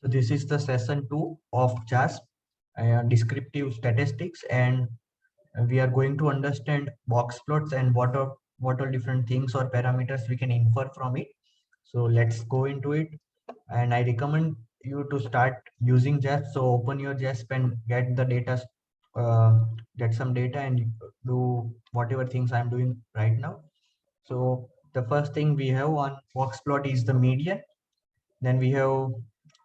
So this is the session 2 of JASP, descriptive statistics, and we are going to understand box plots and what are different things or parameters we can infer from it. So let's go into it. And I recommend you to start using JASP. So open your JASP and get the data, get some data and do whatever things I'm doing right now. So the first thing we have on box plot is the median. Then we have,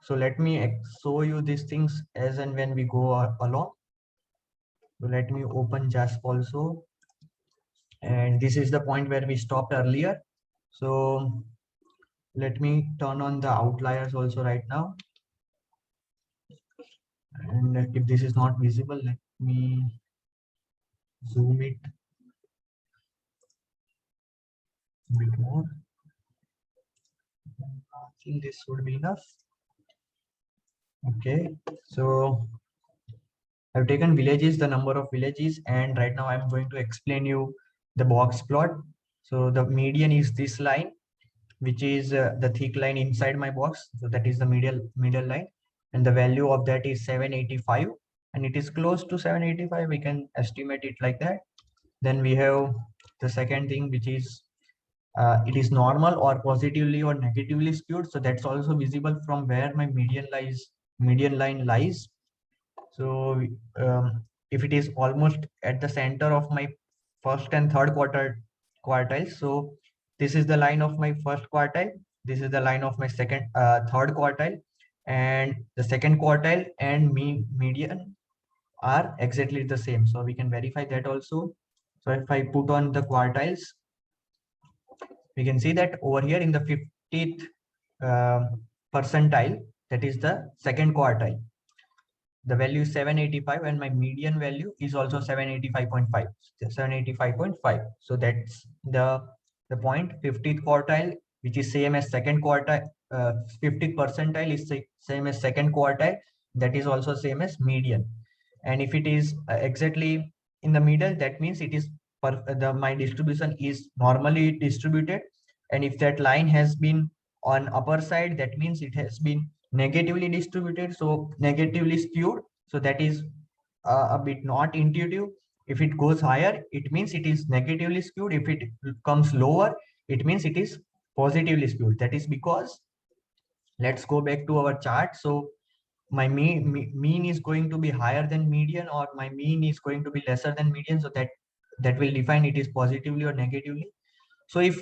so let me show you these things as and when we go along. So let me open JASP also. And this is the point where we stopped earlier. So let me turn on the outliers also right now. And if this is not visible, let me zoom it a bit more. I think this would be enough. Okay, so I've taken villages, the number of villages, and right now I'm going to explain you the box plot. So the median is this line, which is the thick line inside my box. So that is the middle line, and the value of that is 785, and it is close to 785. We can estimate it like that. Then we have the second thing, which is it is normal or positively or negatively skewed. So that's also visible from where my median line lies. So if it is almost at the center of my first and third quartile, so this is the line of my first quartile. This is the line of my third quartile, and the second quartile and median are exactly the same. So we can verify that also. So if I put on the quartiles, we can see that over here in the 50th percentile, that is the second quartile, the value is 785 and my median value is also 785.5. So that's the point. 50th quartile, which is same as second quartile, 50th percentile is same as second quartile, that is also same as median. And if it is exactly in the middle, that means it is my distribution is normally distributed. And if that line has been on upper side, that means it has been negatively distributed, so negatively skewed. So that is a bit not intuitive. If it goes higher, it means it is negatively skewed. If it comes lower, it means it is positively skewed. That is because, let's go back to our chart. So my mean is going to be higher than median, or my mean is going to be lesser than median. So that will define it is positively or negatively. So if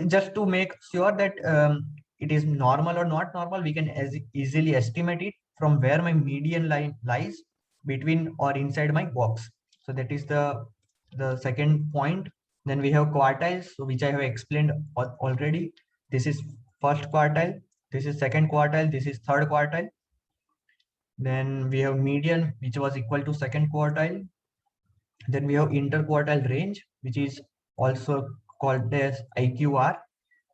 just to make sure that it is normal or not normal, we can easily estimate it from where my median line lies between or inside my box. So that is the second point. Then we have quartiles, so which I have explained already. This is first quartile, this is second quartile, this is third quartile. Then we have median, which was equal to second quartile. Then we have interquartile range, which is also called as IQR,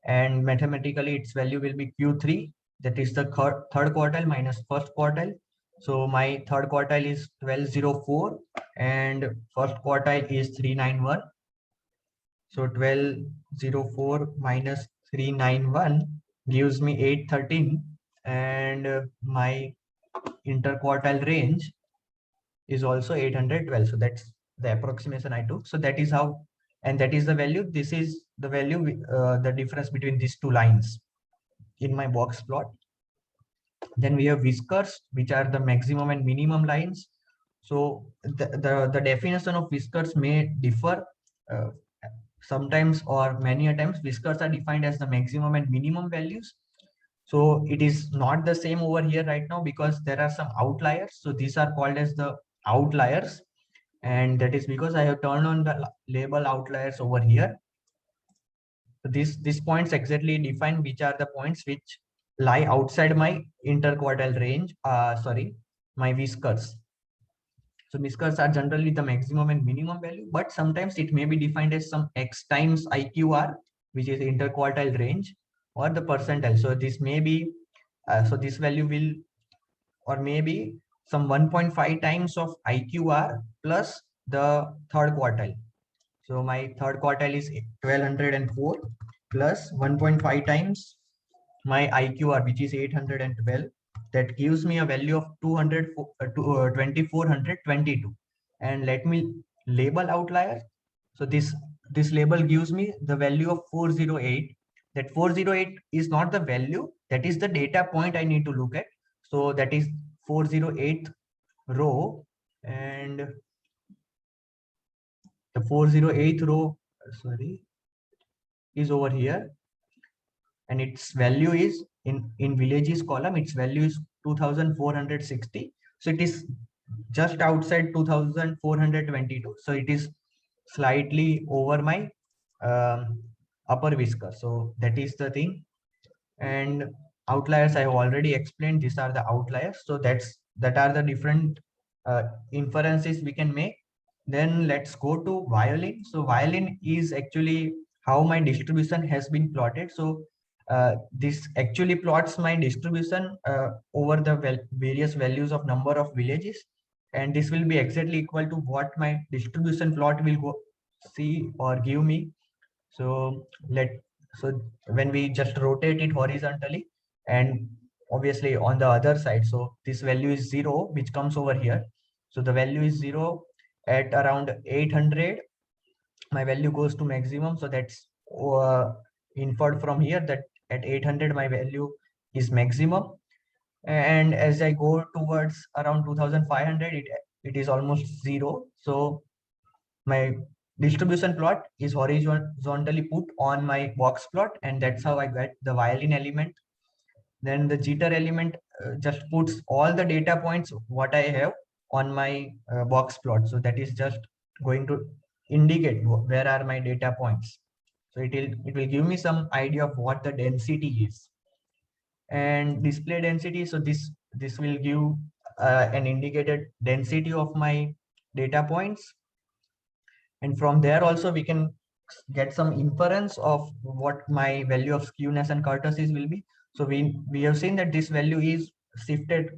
and mathematically its value will be Q3. That is the third quartile minus first quartile. So my third quartile is 1204 and first quartile is 391. So 1204 minus 391 gives me 813, and my interquartile range is also 812. So that's the approximation I took. So that is how, and that is the value. This is the value, the difference between these two lines in my box plot. Then we have whiskers, which are the maximum and minimum lines. So the definition of whiskers may differ. Uh, Sometimes or many a times whiskers are defined as the maximum and minimum values. So it is not the same over here right now because there are some outliers. So these are called as the outliers, and that is because I have turned on the label outliers over here. So these points exactly define which are the points which lie outside my interquartile range, my whiskers. So whiskers are generally the maximum and minimum value, but sometimes it may be defined as some x times IQR, which is interquartile range, or the percentile. So this may be, so this value will, or maybe some 1.5 times of IQR plus the third quartile. So my third quartile is 1204 plus 1.5 times my IQR, which is 812. that gives me a value of 2422. And let me label outlier. So this label gives me the value of 408. That 408 is not the value, that is the data point I need to look at. So that is 408th row, and the 408th row, sorry, is over here, and its value is in villages column, its value is 2460. So it is just outside 2422. So it is slightly over my upper whisker. So that is the thing. And outliers I have already explained. These are the outliers. So that are the different inferences we can make. Then let's go to violin. So violin is actually how my distribution has been plotted. So this actually plots my distribution over the various values of number of villages, and this will be exactly equal to what my distribution plot will go see or give me. So so when we just rotate it horizontally, and obviously on the other side, so this value is 0, which comes over here. So the value is 0 at around 800. My value goes to maximum. So that's inferred from here that at 800 my value is maximum. And as I go towards around 2500, it is almost 0. So my distribution plot is horizontally put on my box plot, and that's how I get the violin element. Then the jitter element just puts all the data points what I have on my box plot. So that is just going to indicate where are my data points. So it will give me some idea of what the density is. And display density, so this will give an indicated density of my data points. And from there also we can get some inference of what my value of skewness and kurtosis will be. So we have seen that this value is shifted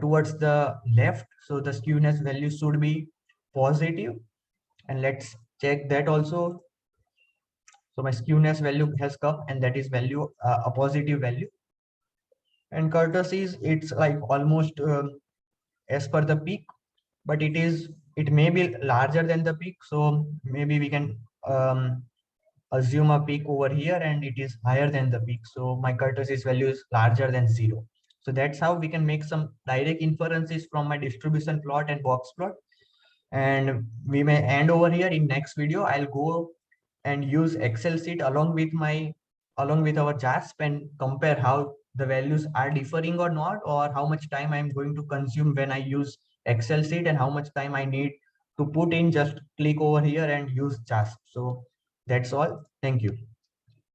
towards the left, so the skewness value should be positive. And let's check that also. So my skewness value has come, and that is value a positive value. And kurtosis, it's like almost as per the peak, but it may be larger than the peak. So maybe we can assume a peak over here, and it is higher than the peak. So my kurtosis value is larger than 0. So that's how we can make some direct inferences from my distribution plot and box plot. And we may end over here. In next video, I'll go and use Excel sheet along with our JASP and compare how the values are differing or not, or how much time I'm going to consume when I use Excel sheet, and how much time I need to put in. Just click over here and use JASP. So that's all. Thank you.